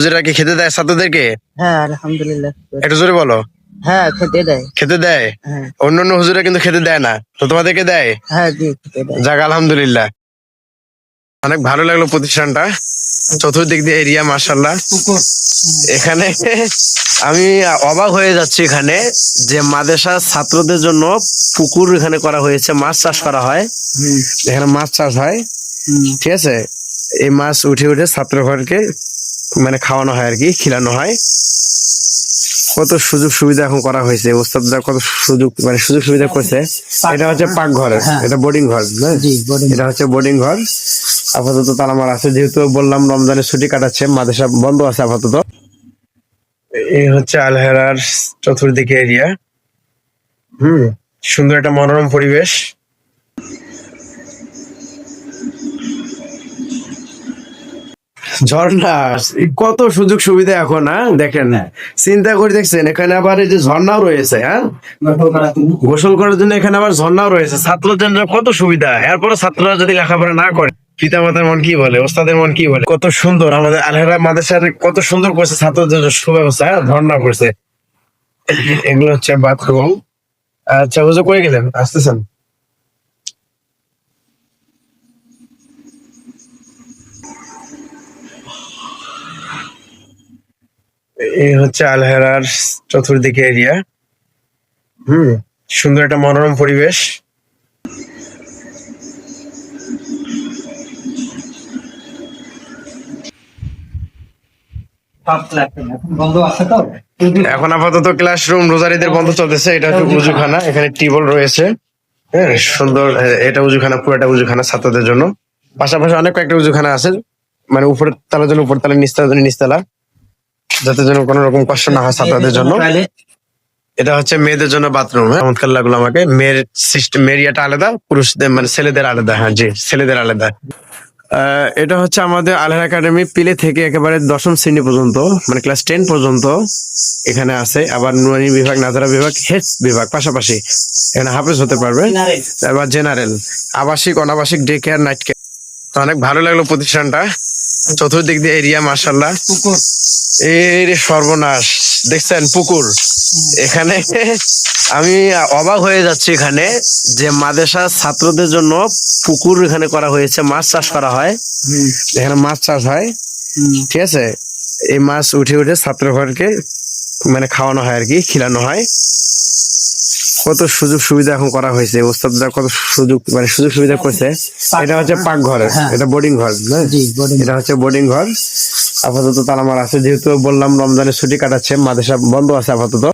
হুজুরা কি খেতে দেয় ছাত্রদেরকে? হ্যাঁ আলহামদুলিল্লাহ। একটু জোরে বলো। হ্যাঁ খেতে দেয়। খেতে দেয়? হ্যাঁ অন্যান্য হুজুরা কিন্তু খেতে দেয় না, তো তোমাদেরকে দেয়? হ্যাঁ জি খেতে দেয়। যাক আলহামদুলিল্লাহ, অনেক ভালো লাগলো প্রতিষ্ঠানটা। চতুর্দিক দিয়ে এরিয়া মাশাআল্লাহ। এখানে আমি অবাক হয়ে যাচ্ছি, এখানে যে মাদ্রাসা ছাত্রদের জন্য পুকুর এখানে করা হয়েছে, মাছ চাষ করা হয়। এখানে মাছ চাষ হয়, ঠিক আছে। এই মাছ উঠে উঠে ছাত্রঘরকে মানে খাওয়ানো হয় আর কি, খিলানো হয়। কত সুযোগ সুবিধা এখন করা হয়েছে, ওস্তাদরা কত সুযোগ সুবিধা করছে। এটা হচ্ছে পাকঘর, এটা বোর্ডিং ঘর না? জি boarding। এটা হচ্ছে বোর্ডিং ঘর। আপাতত তালা মারা আছে, যেহেতু বললাম রমজানের ছুটি কাটাচ্ছে, মাদ্রাসা বন্ধ আছে আপাতত। এই হচ্ছে আলহেরার চতুর্দিকে এরিয়া। সুন্দর একটা মনোরম পরিবেশ। ঝর্ণা, কত সুযোগ সুবিধা এখন। হ্যাঁ দেখেন, চিন্তা করে দেখছেন, এখানে আবার এই যে ঝর্ণাও রয়েছে। হ্যাঁ, গোসল করার জন্য এখানে আবার ঝর্ণাও রয়েছে। ছাত্রদের জন্য কত সুবিধা। এরপরে ছাত্ররা যদি লেখাপড়া না করে, পিতা মাতার মন কি বলে, ওস্তাদের মন কি বলে। কত সুন্দর আমাদের আলহেরা মাদ্রাসার, কত সুন্দর করছে ছাত্রদের জন্য সুব্যবস্থা। ঝর্ণা করছে। এগুলো হচ্ছে বাথরুম। আচ্ছা হুজুর কই গেলেন, আসতেছেন? এই হচ্ছে আলহেরার চতুর্দিকে এরিয়া। সুন্দর একটা মনোরম পরিবেশ। বন্ধ আছে তো। এখন আপাতত ক্লাসরুম রোজারিদের বন্ধ চলতেছে। এটা হচ্ছে উজুখানা, এখানে টিউবওয়েল রয়েছে। হ্যাঁ সুন্দর, এটা উজুখানা, পুরোটা উজুখানা ছাত্রদের জন্য। পাশাপাশি অনেক কয়েকটা উজুখানা আছে, মানে উপরের তালার জন্য উপর তালা, নিচতলার জন্য নিচতলা, যাতে যেন কোনো রকম কষ্ট না হয় ছাত্রদের জন্য। এটা হচ্ছে মেয়েদের জন্য বাথরুম। হ্যাঁ চমৎকার লাগলো আমাকে। মেয়ের সিস্টেম, মেয়ের ইয়েটা আলাদা, পুরুষদের মানে ছেলেদের আলাদা। হ্যাঁ জি, ছেলেদের আলাদা। এটা হচ্ছে আমাদের আলহার একাডেমি পিলে থেকে একেবারে দশম শ্রেণী পর্যন্ত, মানে ক্লাস 10 পর্যন্ত এখানে আছে। আবার নুরানি বিভাগ, নাজারা বিভাগ, হেড বিভাগ পাশাপাশি এখানে হাফেজ হতে পারবে। এবার জেনারেল, আবাসিক, অনাবাসিক, ডে কেয়ার, নাইট কেয়ার। তো অনেক ভালো লাগলো প্রতিষ্ঠানটা। চতুর্দিক দিয়ে এরিয়া মাশাআল্লাহ। এর সর্বনাশ, দেখছেন পুকুর। এখানে আমি অবাক হয়ে যাচ্ছি, এখানে যে মাদ্রাসা ছাত্রদের জন্য পুকুর এখানে করা হয়েছে, মাছ চাষ করা হয়। এখানে মাছ চাষ হয়, ঠিক আছে। এই মাছ উঠে উঠে ছাত্রঘরকে মানে খাওয়ানো হয় আর কি, খিলানো হয়। কত সুযোগ সুবিধা এখন করা হয়েছে, ওস্তাদরা কত সুযোগ সুবিধা করছে। এটা হচ্ছে পাকঘর, এটা বোর্ডিং ঘর না? জি boarding। এটা হচ্ছে বোর্ডিং ঘর। আপাতত তালা মারা আছে, যেহেতু বললাম রমজানের ছুটি কাটাচ্ছে, মাদ্রাসা বন্ধ আছে আপাতত।